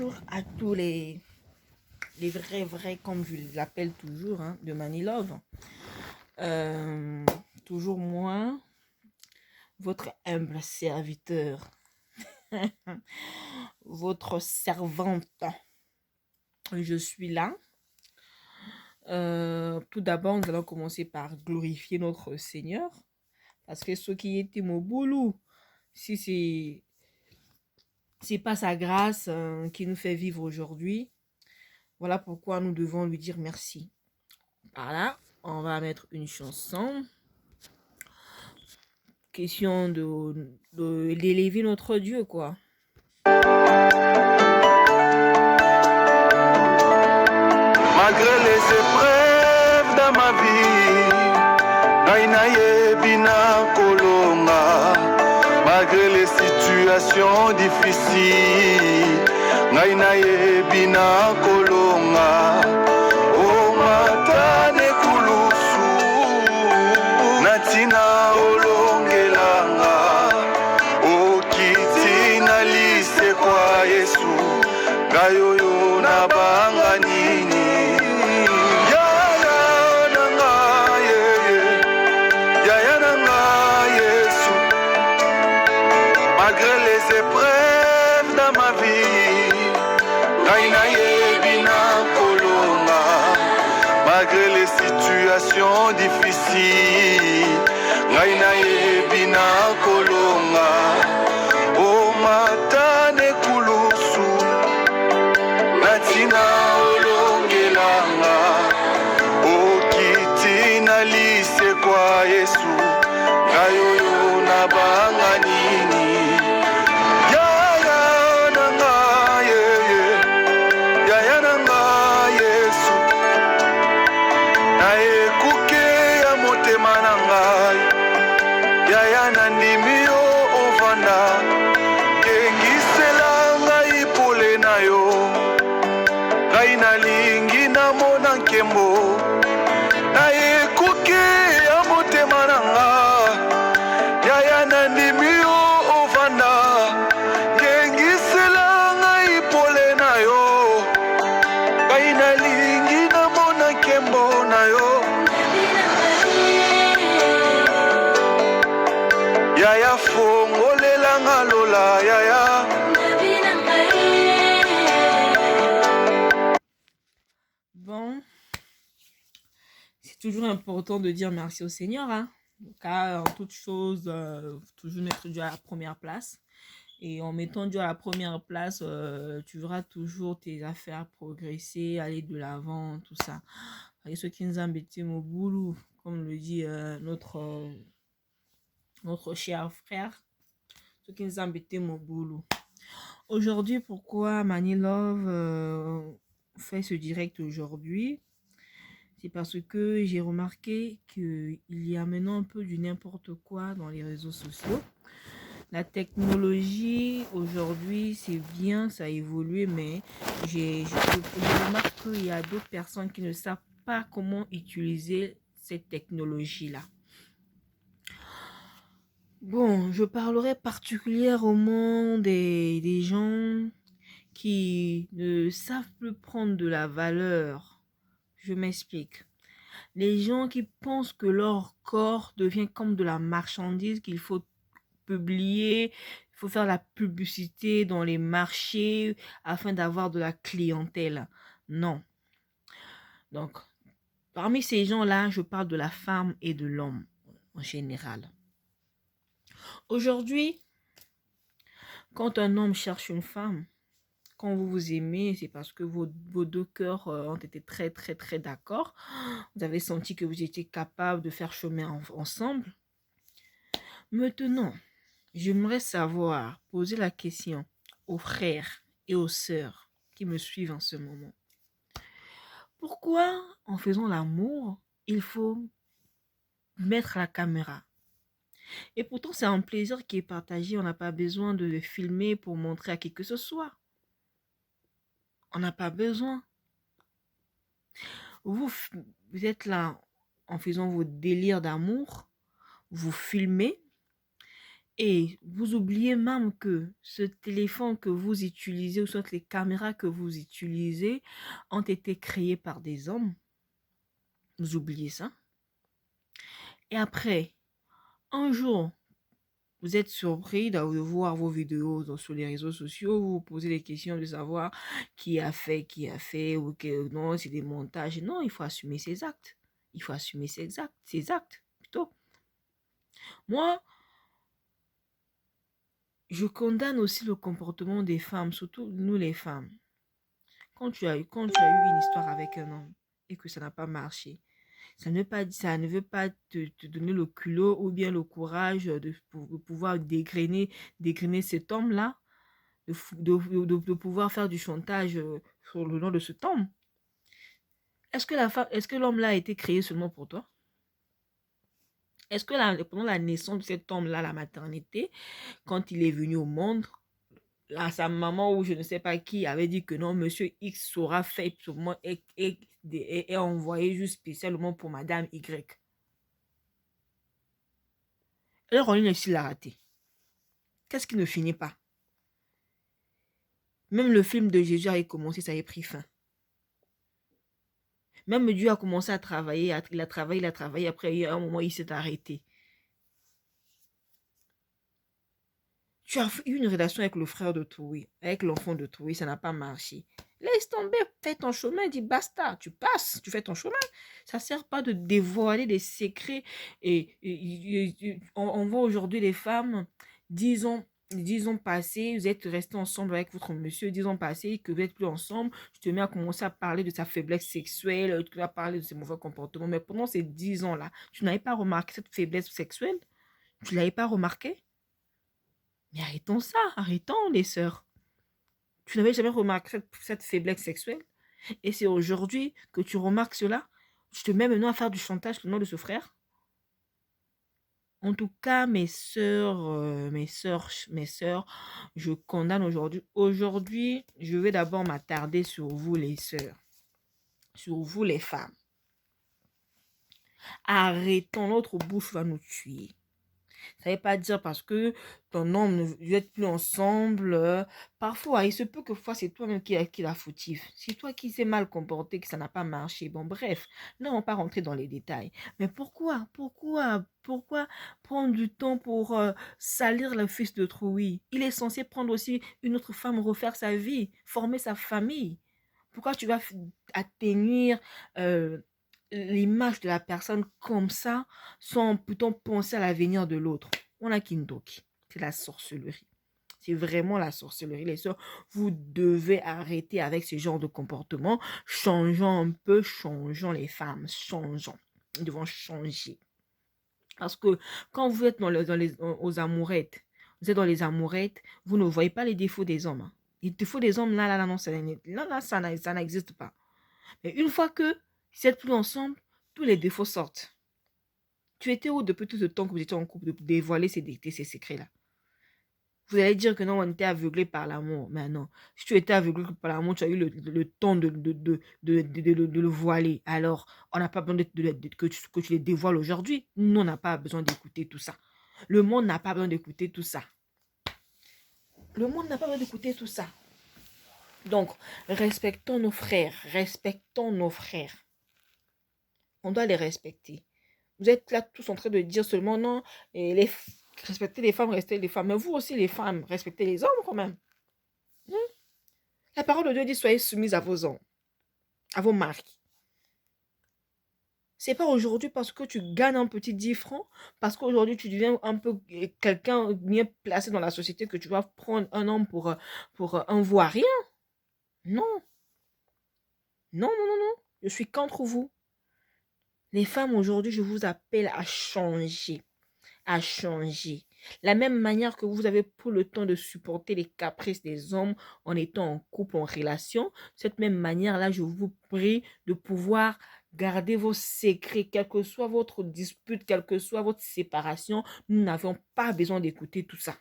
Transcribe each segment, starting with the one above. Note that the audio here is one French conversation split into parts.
Bonjour à tous les vrais, comme je l'appelle toujours, hein, de Manilove. Toujours moi, votre humble serviteur, votre servante. Je suis là. Tout d'abord, nous allons commencer par glorifier notre Seigneur. Parce que ce qui était mon boulot, si c'est pas sa grâce qui nous fait vivre aujourd'hui, voilà pourquoi nous devons lui dire merci. Voilà, on va mettre une chanson. Question d'élever notre Dieu, quoi. Malgré les épreuves dans ma vie, Naina Yebina Kolonga. Malgré les situations difficiles, Naina Yebina Kolonga. Oh matane kulusu, Natina olongelanga. Oh kitina lise kwa Yesu, Gayoyo na banga nini. Malgré les épreuves dans ma vie, Naina Yebina Kolonga. Malgré les situations difficiles, Naina Yebina Kolonga. Oh matane kulusu, Natina olongelanga. Oh kitina lise kwa Yesu, Gayoyo na banga nini. Yaya nandimi yo ovanda, kengisela ngai pole na yo. Ngai nalingi namona nkembo, na ekuke ya motema na nga. Yaya nandimi yo ovanda, kengisela ngai pole na yo. Ngai nalingi namona nkembo na yo. Yaya fongolela ngalola yaya. Bon, c'est toujours important de dire merci au Seigneur, hein. Car en toute chose, toujours mettre Dieu à la première place. Et en mettant Dieu à la première place, tu verras toujours tes affaires progresser, aller de l'avant, tout ça. Et ce qui nous a embêté au boulot, comme le dit notre cher frère, ce qui nous a embêté mon boulot. Aujourd'hui, pourquoi Manilove fait ce direct aujourd'hui? C'est parce que j'ai remarqué qu'il y a maintenant un peu du n'importe quoi dans les réseaux sociaux. La technologie, aujourd'hui, c'est bien, ça a évolué, mais je remarque qu'il y a d'autres personnes qui ne savent pas comment utiliser cette technologie-là. Bon, je parlerai particulièrement des gens qui ne savent plus prendre de la valeur. Je m'explique. Les gens qui pensent que leur corps devient comme de la marchandise qu'il faut publier, il faut faire la publicité dans les marchés afin d'avoir de la clientèle. Non. Donc, parmi ces gens-là, je parle de la femme et de l'homme en général. Aujourd'hui, quand un homme cherche une femme, quand vous vous aimez, c'est parce que vos deux cœurs ont été très d'accord. Vous avez senti que vous étiez capable de faire chemin ensemble. Maintenant, j'aimerais savoir, poser la question aux frères et aux sœurs qui me suivent en ce moment. Pourquoi, en faisant l'amour, il faut mettre la caméra? Et pourtant, c'est un plaisir qui est partagé. On n'a pas besoin de le filmer pour montrer à qui que ce soit. On n'a pas besoin. Vous êtes là en faisant vos délires d'amour. Vous filmez. Et vous oubliez même que ce téléphone que vous utilisez, ou soit les caméras que vous utilisez, ont été créées par des hommes. Vous oubliez ça. Et après, un jour, vous êtes surpris de voir vos vidéos sur les réseaux sociaux, vous vous posez des questions de savoir qui a fait, ou que non, c'est des montages. Non, il faut assumer ses actes. Il faut assumer ses actes, plutôt. Moi, je condamne aussi le comportement des femmes, surtout nous les femmes. Quand tu as eu une histoire avec un homme et que ça n'a pas marché, ça ne veut pas te donner le culot ou bien le courage de pouvoir dégrainer cet homme-là, de pouvoir faire du chantage sur le nom de cet homme. Est-ce que l'homme-là a été créé seulement pour toi? Est-ce que pendant la naissance de cet homme-là, la maternité, quand il est venu au monde, là, sa maman ou je ne sais pas qui avait dit que non, monsieur X sera fait pour moi et envoyé juste spécialement pour madame Y. Alors, on est l'a raté. Qu'est-ce qui ne finit pas? Même le film de Jésus a commencé, ça a pris fin. Même Dieu a commencé à travailler, il a travaillé, après, à un moment, il s'est arrêté. Tu as eu une relation avec le frère de Touri, avec l'enfant de Touri, ça n'a pas marché. Laisse tomber, fais ton chemin, dis basta, tu passes, tu fais ton chemin. Ça ne sert pas de dévoiler des secrets. On voit aujourd'hui les femmes, 10 ans passés, vous êtes restés ensemble avec votre monsieur, 10 ans passés, que vous n'êtes plus ensemble, je te mets à commencer à parler de sa faiblesse sexuelle, tu vas parler de ses mauvais comportements, mais pendant ces 10 ans-là, tu n'avais pas remarqué cette faiblesse sexuelle? Tu ne l'avais pas remarqué? Mais arrêtons ça, arrêtons les sœurs. Tu n'avais jamais remarqué cette faiblesse sexuelle? Et c'est aujourd'hui que tu remarques cela? Tu te mets maintenant à faire du chantage au nom de ce frère? En tout cas, mes sœurs, je condamne aujourd'hui. Aujourd'hui, je vais d'abord m'attarder sur vous les sœurs, sur vous les femmes. Arrêtons, notre bouche va nous tuer. Ça ne veut pas dire parce que ton homme ne vous êtes plus ensemble. Parfois, il se peut que c'est toi-même qui est la fautif. C'est toi qui s'est mal comporté, que ça n'a pas marché. Bon, bref, là, on va pas rentrer dans les détails. Mais pourquoi prendre du temps pour salir le fils de Trouille? Il est censé prendre aussi une autre femme, refaire sa vie, former sa famille. Pourquoi tu vas atteindre l'image de la personne comme ça sans plutôt penser à l'avenir de l'autre? On a Kindoki. C'est la sorcellerie. C'est vraiment la sorcellerie, les sœurs. Vous devez arrêter avec ce genre de comportement. Changeons un peu, changeons les femmes, changeons. Nous devons changer. Parce que quand vous êtes aux amourettes, vous êtes dans les amourettes, vous ne voyez pas les défauts des hommes. Les défauts des hommes, non, ça n'existe pas. Mais une fois que vous n'êtes plus ensemble, tous les défauts sortent. Tu étais où depuis tout ce temps que vous étiez en couple de dévoiler ces secrets-là? Vous allez dire que non, on était aveuglé par l'amour. Mais non, si tu étais aveuglé par l'amour, tu as eu le temps de le voiler. Alors, on n'a pas besoin que tu les dévoiles aujourd'hui. Nous, on n'a pas besoin d'écouter tout ça. Le monde n'a pas besoin d'écouter tout ça. Le monde n'a pas besoin d'écouter tout ça. Donc, respectons nos frères. Respectons nos frères. On doit les respecter. Vous êtes là tous en train de dire seulement non, et respectez les femmes, respectez les femmes. Mais vous aussi, les femmes, respectez les hommes quand même. La parole de Dieu dit soyez soumises à vos hommes, à vos maris. C'est pas aujourd'hui parce que tu gagnes un petit 10 francs, parce qu'aujourd'hui tu deviens un peu quelqu'un bien placé dans la société que tu vas prendre un homme pour un voisin. Non. Non, non, non, non. Je suis contre vous. Les femmes, aujourd'hui, je vous appelle à changer. À changer. La même manière que vous avez pris le temps de supporter les caprices des hommes en étant en couple, en relation, cette même manière-là, je vous prie de pouvoir garder vos secrets, quelle que soit votre dispute, quelle que soit votre séparation. Nous n'avons pas besoin d'écouter tout ça.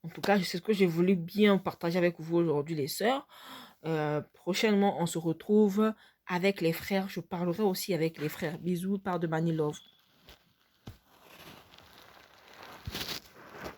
En tout cas, c'est ce que j'ai voulu bien partager avec vous aujourd'hui, les sœurs. Prochainement, on se retrouve avec les frères. Je parlerai aussi avec les frères. Bisous, par de Manilove.